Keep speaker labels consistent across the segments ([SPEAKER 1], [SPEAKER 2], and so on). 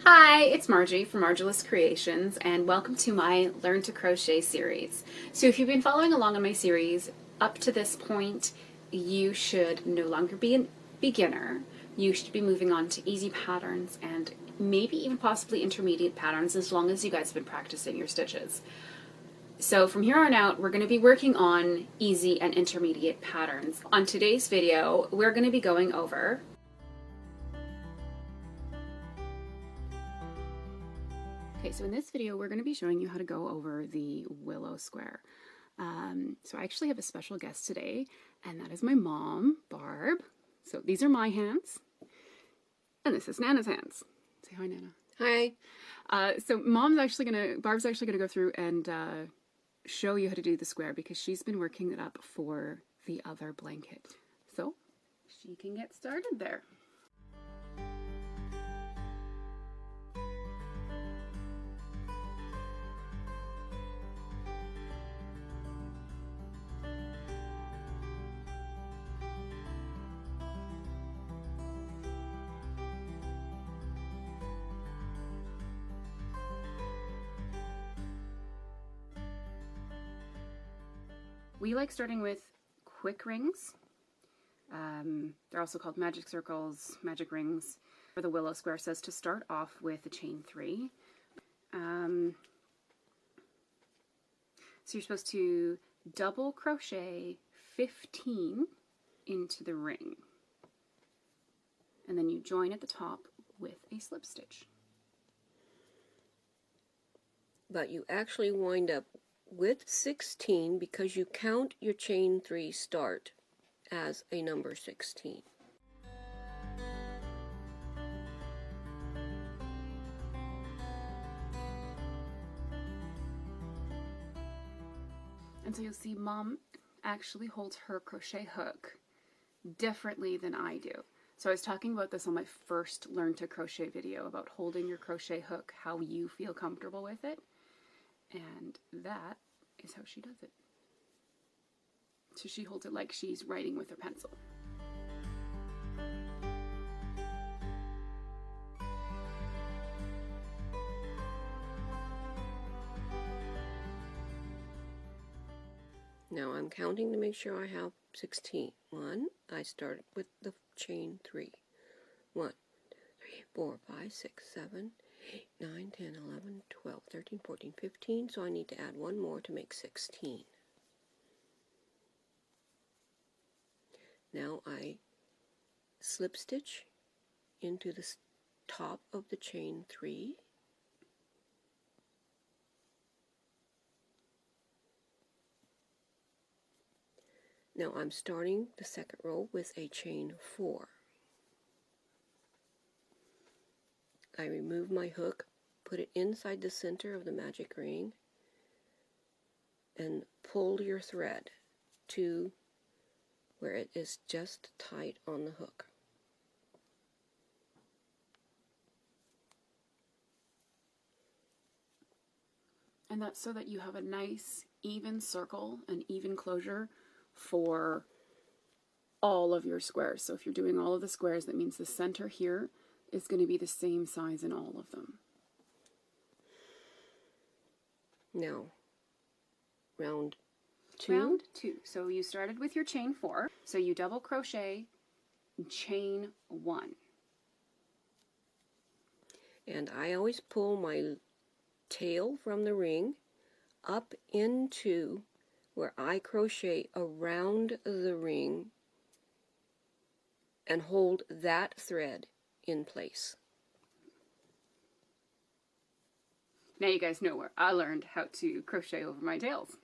[SPEAKER 1] Hi, it's Margie from Marjielous Creations, and welcome to my Learn to Crochet series. So if you've been following along on my series up to this point, you should no longer be a beginner. You should be moving on to easy patterns and maybe even possibly intermediate patterns as long as you guys have been practicing your stitches. So from here on out, we're going to be working on easy and intermediate patterns. On today's video, we're going to be going over so in this video, we're going to be showing you how to go over the Willow Square. So I actually have a special guest today, and that is my mom, Barb. So these are my hands, and this is Nana's hands. Say hi, Nana.
[SPEAKER 2] Hi.
[SPEAKER 1] So Barb's actually gonna go through and show you how to do the square because she's been working it up for the other blanket. So she can get started there. We like starting with quick rings. They're also called magic circles, magic rings. For the Willow Square says to start off with a chain 3. So you're supposed to double crochet 15 into the ring. And then you join at the top with a slip stitch.
[SPEAKER 2] But you actually wind up with 16 because you count your chain 3 start as a number 16.
[SPEAKER 1] And so you'll see Mom actually holds her crochet hook differently than I do. So I was talking about this on my first Learn to Crochet video about holding your crochet hook, how you feel comfortable with it. And that is how she does it. So she holds it like she's writing with a pencil.
[SPEAKER 2] Now I'm counting to make sure I have 16. 1, I start with the chain 3. 1, 3, 4, 5, 6, 7, 8, 9, 10, 11, 12, 13, 14, 15, so I need to add one more to make 16. Now I slip stitch into the top of the chain 3. Now I'm starting the second row with a chain 4. I remove my hook, put it inside the center of the magic ring, and pull your thread to where it is just tight on the hook.
[SPEAKER 1] And that's so that you have a nice even circle, an even closure for all of your squares. So if you're doing all of the squares, that means the center here is going to be the same size in all of them.
[SPEAKER 2] Now, round 2.
[SPEAKER 1] Round 2. So you started with your chain 4. So you double crochet, chain 1.
[SPEAKER 2] And I always pull my tail from the ring up into where I crochet around the ring and hold that thread in place.
[SPEAKER 1] Now you guys know where I learned how to crochet over my tails.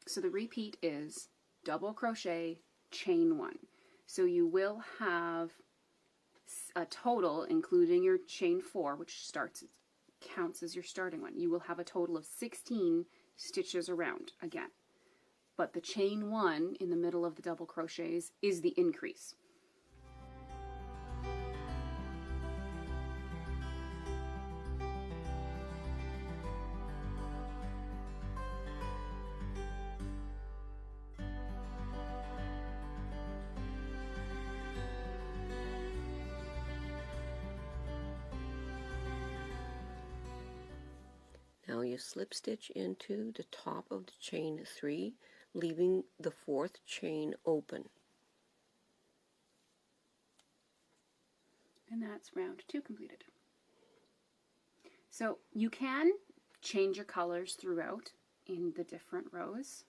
[SPEAKER 1] So the repeat is double crochet, chain 1. So you will have a total, including your chain 4, which counts as your starting one. You will have a total of 16 stitches around again. But the chain 1 in the middle of the double crochets is the increase.
[SPEAKER 2] you slip stitch into the top of the chain 3, leaving the 4th chain open.
[SPEAKER 1] And that's round 2 completed. So you can change your colors throughout in the different rows,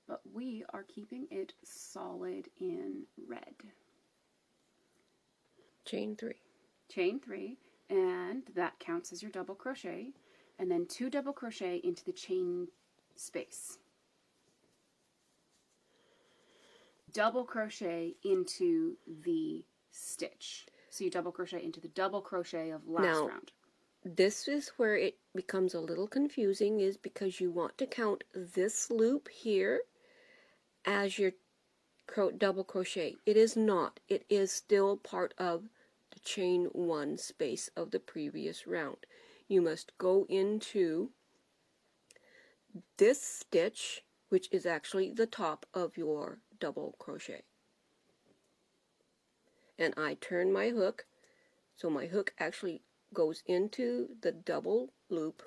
[SPEAKER 1] but we are keeping it solid in red.
[SPEAKER 2] Chain 3.
[SPEAKER 1] Chain 3, and that counts as your double crochet, and then 2 double crochet into the chain space. Double crochet into the stitch. So you double crochet into the double crochet of last round.
[SPEAKER 2] This is where it becomes a little confusing, is because you want to count this loop here as your double crochet. It is not. It is still part of the chain 1 space of the previous round. You must go into this stitch, which is actually the top of your double crochet. And I turn my hook, so my hook actually goes into the double loop.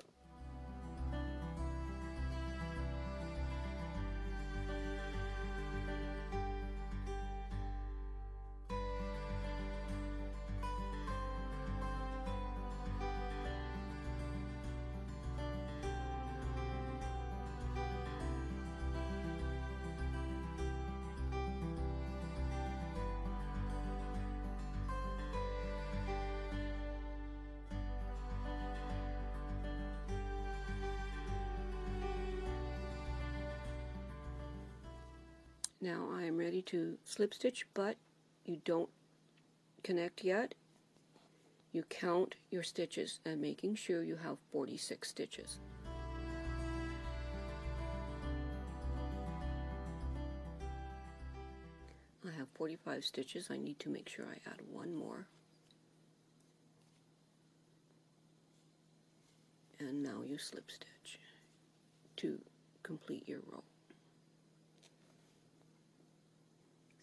[SPEAKER 2] Now I am ready to slip stitch, but you don't connect yet. You count your stitches and making sure you have 46 stitches. I have 45 stitches. I need to make sure I add one more. And now you slip stitch to complete your row.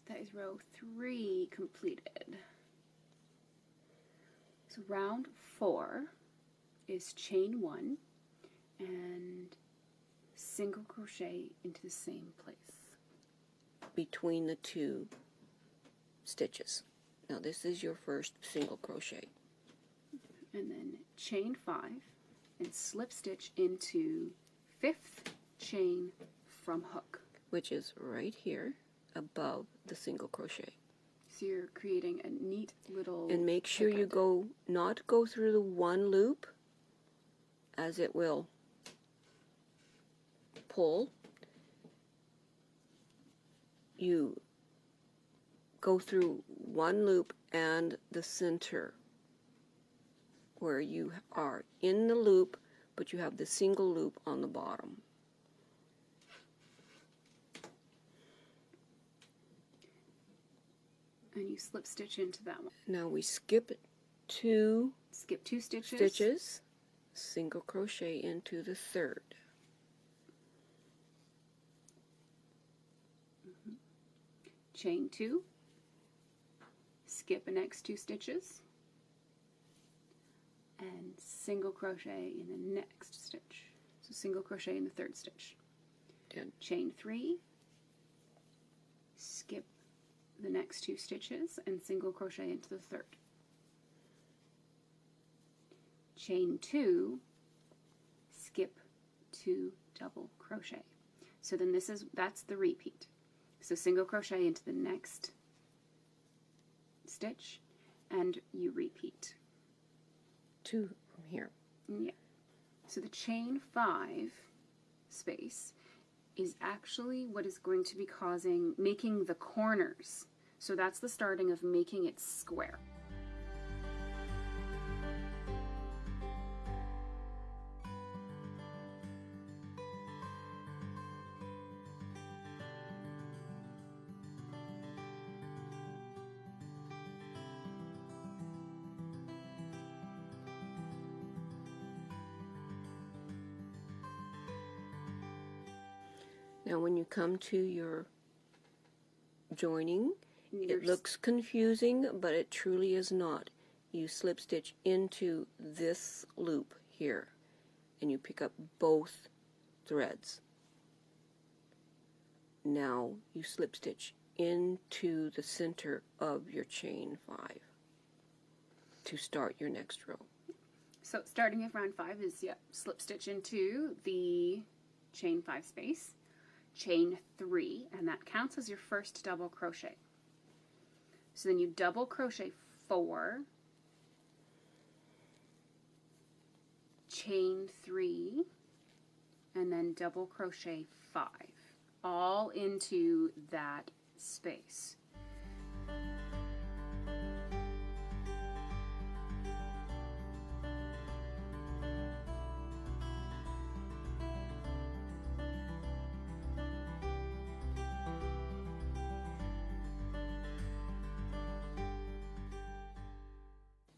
[SPEAKER 1] That is row 3 completed. So round 4 is chain 1 and single crochet into the same place.
[SPEAKER 2] Between the 2 stitches. Now this is your first single crochet.
[SPEAKER 1] And then chain 5 and slip stitch into 5th chain from hook.
[SPEAKER 2] Which is right here above the single crochet.
[SPEAKER 1] So you're creating a neat little...
[SPEAKER 2] And make sure you not go through the one loop, as it will pull. You go through one loop and the center, where you are in the loop, but you have the single loop on the bottom.
[SPEAKER 1] And you slip stitch into that one.
[SPEAKER 2] Now we skip 2
[SPEAKER 1] stitches,
[SPEAKER 2] single crochet into the 3rd.
[SPEAKER 1] Chain 2, skip the next 2 stitches, and single crochet in the next stitch. So single crochet in the 3rd stitch.
[SPEAKER 2] And
[SPEAKER 1] chain 3, skip the next 2 stitches and single crochet into the 3rd. Chain 2, skip 2 double crochet. So then that's the repeat. So single crochet into the next stitch and you repeat.
[SPEAKER 2] 2 from here.
[SPEAKER 1] Yeah. So the chain 5 space is actually what is going to be making the corners. So that's the starting of making it square.
[SPEAKER 2] Now when you come to your joining, it looks confusing, but it truly is not. You slip stitch into this loop here, and you pick up both threads. Now you slip stitch into the center of your chain 5 to start your next row.
[SPEAKER 1] So starting at round 5 is, slip stitch into the chain 5 space, chain 3, and that counts as your first double crochet. So then you double crochet 4, chain 3, and then double crochet 5, all into that space.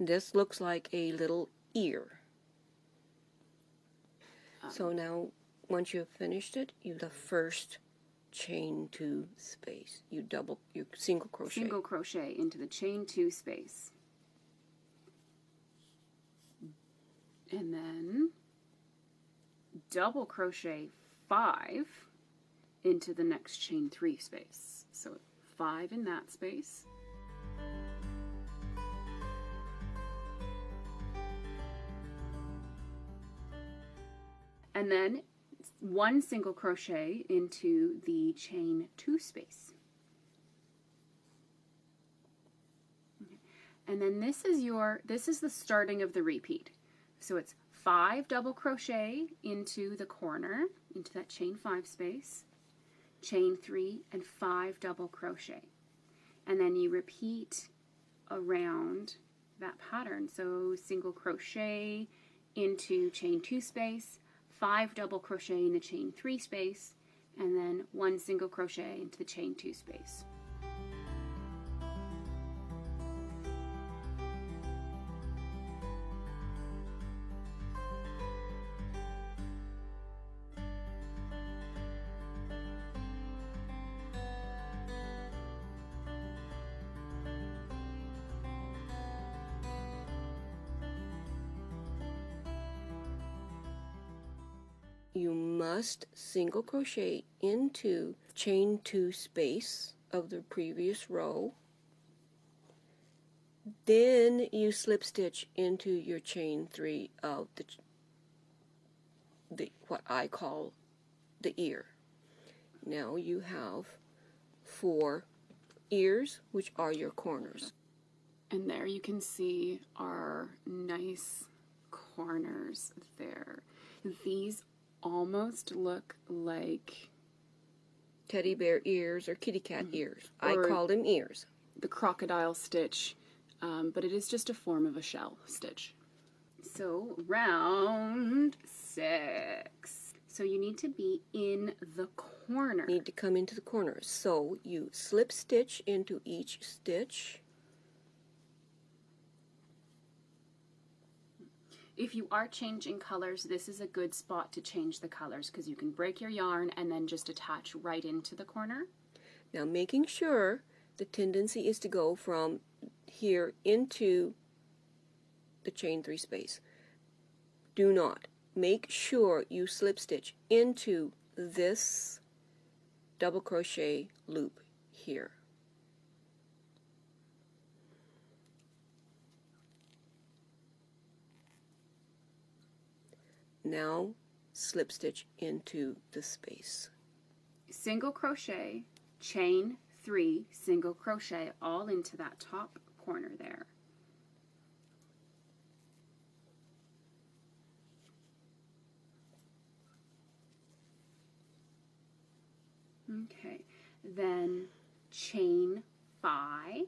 [SPEAKER 2] This looks like a little ear. So now, once you've finished it, you the first chain 2 space. You single crochet.
[SPEAKER 1] Single crochet into the chain 2 space. And then double crochet 5 into the next chain 3 space. So 5 in that space. And then 1 single crochet into the chain 2 space. Okay. And then this is the starting of the repeat. So it's 5 double crochet into the corner, into that chain 5 space, chain 3, and 5 double crochet. And then you repeat around that pattern. So single crochet into chain 2 space, 5 double crochet in the chain 3 space, and then 1 single crochet into the chain 2 space.
[SPEAKER 2] You must single crochet into chain 2 space of the previous row. Then you slip stitch into your chain 3 of the what I call the ear. Now you have 4 ears, which are your corners.
[SPEAKER 1] And there you can see our nice corners there. These almost look like
[SPEAKER 2] Teddy bear ears or kitty cat ears. I call them ears.
[SPEAKER 1] The crocodile stitch, but it is just a form of a shell stitch. So round 6. So you need to be in the corner.
[SPEAKER 2] Need to come into the corner. So you slip stitch into each stitch.
[SPEAKER 1] If you are changing colors, this is a good spot to change the colors because you can break your yarn and then just attach right into the corner.
[SPEAKER 2] Now making sure the tendency is to go from here into the chain 3 space. Do not. Make sure you slip stitch into this double crochet loop here. Now slip stitch into the space.
[SPEAKER 1] Single crochet, chain 3, single crochet all into that top corner there. Okay, then chain 5,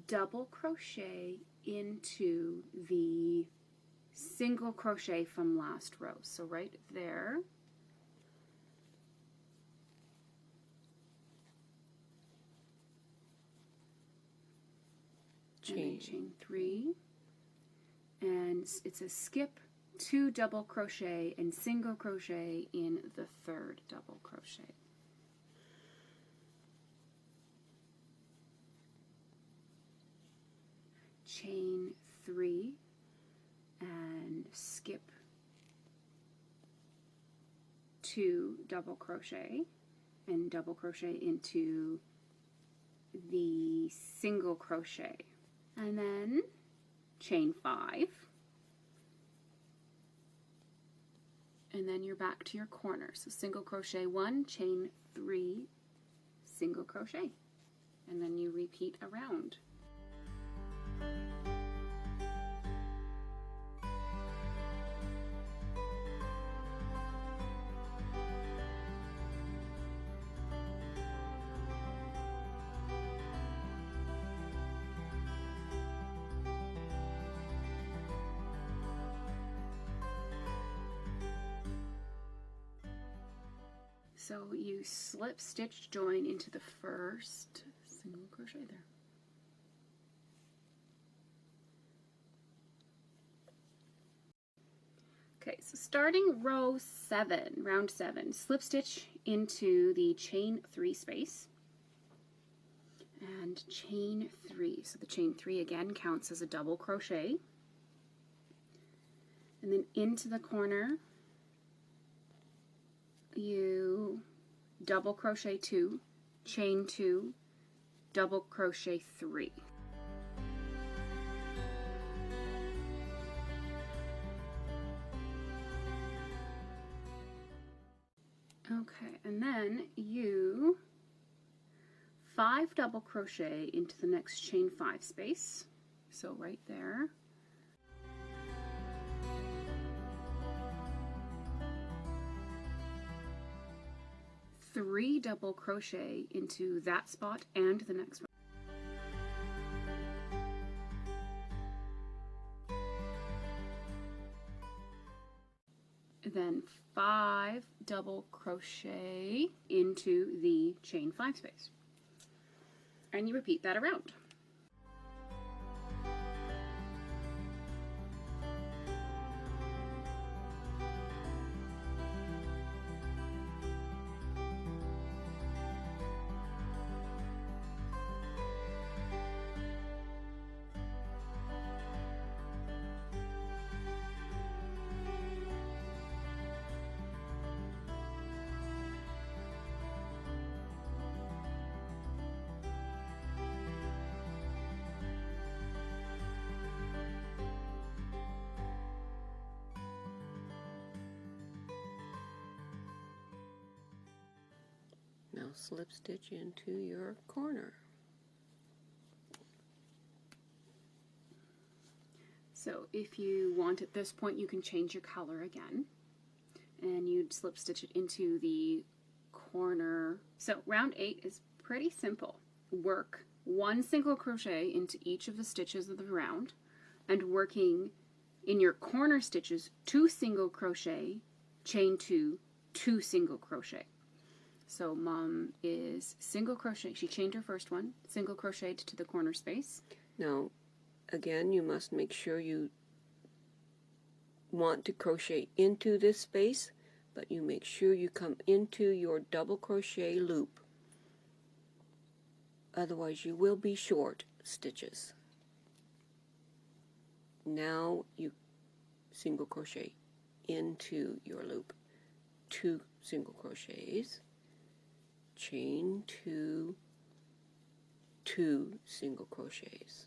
[SPEAKER 1] double crochet into the single crochet from last row. So right there. Chain 3, and it's a skip, 2 double crochet and single crochet in the 3rd double crochet. 3 and skip 2 double crochet and double crochet into the single crochet, and then chain 5, and then you're back to your corner. So single crochet 1, chain 3, single crochet, and then you repeat around. So you slip stitch join into the first single crochet there. Okay, so starting round 7, slip stitch into the chain 3 space and chain 3. So the chain 3 again counts as a double crochet, and then into the corner you double crochet 2, chain 2, double crochet 3. Okay, and then you 5 double crochet into the next chain 5 space, so right there. 3 double crochet into that spot and the next one. Then 5 double crochet into the chain 5 space. And you repeat that around.
[SPEAKER 2] Now slip stitch into your corner.
[SPEAKER 1] So if you want at this point, you can change your color again, and you'd slip stitch it into the corner. So round 8 is pretty simple. Work 1 single crochet into each of the stitches of the round, and working in your corner stitches 2 single crochet, chain 2, 2 single crochet. So Mom is single crochet. She chained her first one, single crocheted to the corner space.
[SPEAKER 2] Now, again, you must make sure you want to crochet into this space, but you make sure you come into your double crochet loop. Otherwise, you will be short stitches. Now you single crochet into your loop, 2 single crochets, chain 2, 2 single crochets.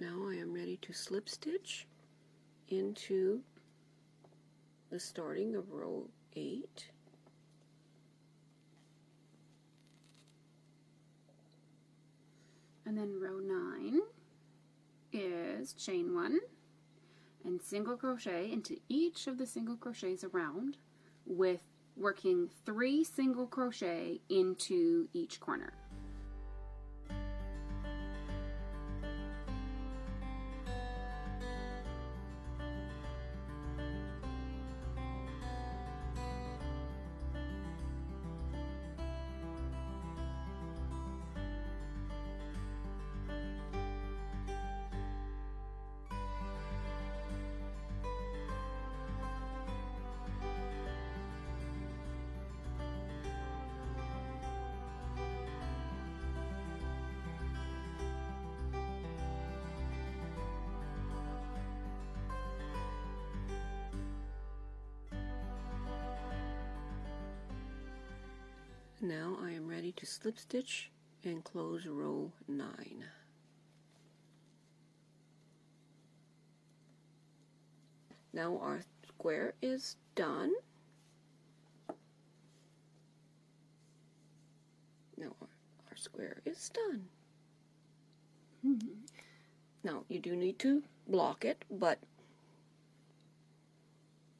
[SPEAKER 2] Now I am ready to slip stitch into the starting of row 8.
[SPEAKER 1] And then row 9 is chain 1 and single crochet into each of the single crochets around with working 3 single crochet into each corner.
[SPEAKER 2] Now I am ready to slip stitch and close row 9. Now our square is done. Now our square is done. Now you do need to block it, but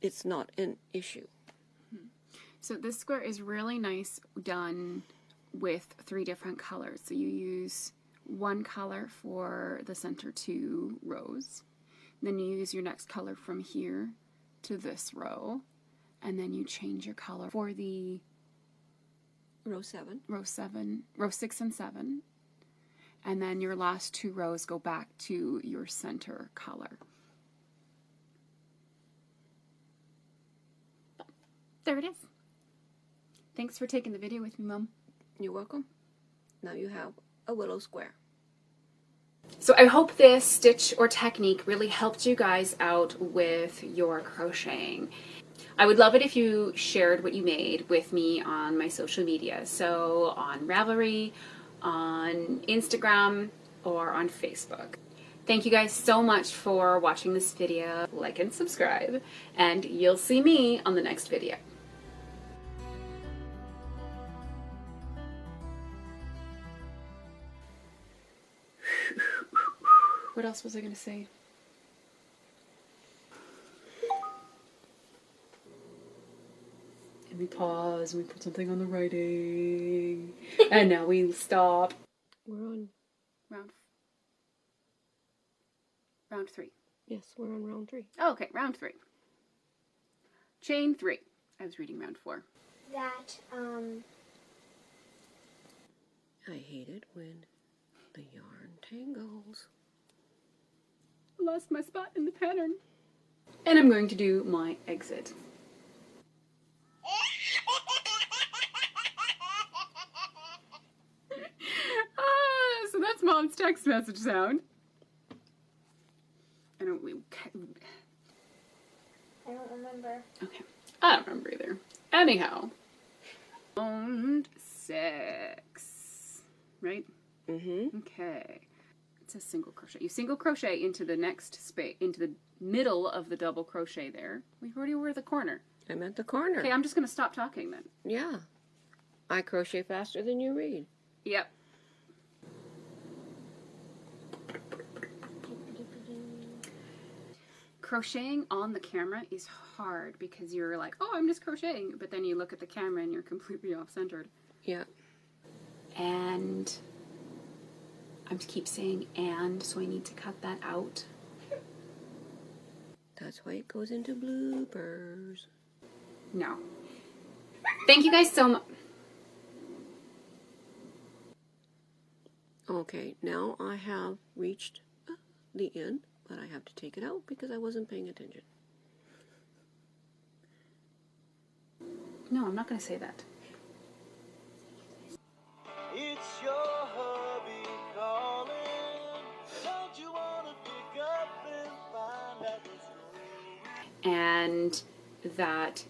[SPEAKER 2] it's not an issue.
[SPEAKER 1] So this square is really nice done with 3 different colors. So you use one color for the center 2 rows. Then you use your next color from here to this row. And then you change your color for the
[SPEAKER 2] Row 7.
[SPEAKER 1] row 6 and 7. And then your last 2 rows go back to your center color. There it is. Thanks for taking the video with me, Mom.
[SPEAKER 2] You're welcome. Now you have a willow square.
[SPEAKER 1] So I hope this stitch or technique really helped you guys out with your crocheting. I would love it if you shared what you made with me on my social media. So on Ravelry, on Instagram, or on Facebook. Thank you guys so much for watching this video. Like and subscribe, and you'll see me on the next video. What else was I going to say? And we pause and we put something on the writing. And now we stop.
[SPEAKER 2] We're on
[SPEAKER 1] round 3.
[SPEAKER 2] Yes, we're on round 3.
[SPEAKER 1] Oh, okay, round 3. Chain 3. I was reading round 4.
[SPEAKER 2] I hate it when the yarn tangles.
[SPEAKER 1] Lost my spot in the pattern. And I'm going to do my exit. So that's Mom's text message sound. I don't
[SPEAKER 3] remember.
[SPEAKER 1] Okay. I don't remember either. Anyhow. Round 6. Right?
[SPEAKER 2] Mm-hmm.
[SPEAKER 1] Okay. It's a single crochet. You single crochet into the next space, into the middle of the double crochet there. We already were at the corner.
[SPEAKER 2] I'm at the corner.
[SPEAKER 1] Okay, I'm just going to stop talking then.
[SPEAKER 2] Yeah. I crochet faster than you read.
[SPEAKER 1] Yep. Crocheting on the camera is hard because you're like, oh, I'm just crocheting. But then you look at the camera and you're completely off-centered.
[SPEAKER 2] Yeah.
[SPEAKER 1] And I keep saying and, so I need to cut that out.
[SPEAKER 2] That's why it goes into bloopers.
[SPEAKER 1] No. Thank you guys so much.
[SPEAKER 2] Okay, now I have reached the end, but I have to take it out because I wasn't paying attention.
[SPEAKER 1] No, I'm not going to say that.
[SPEAKER 4] It's your hubby calling. Don't you want to pick up and find out what's going on?
[SPEAKER 1] And that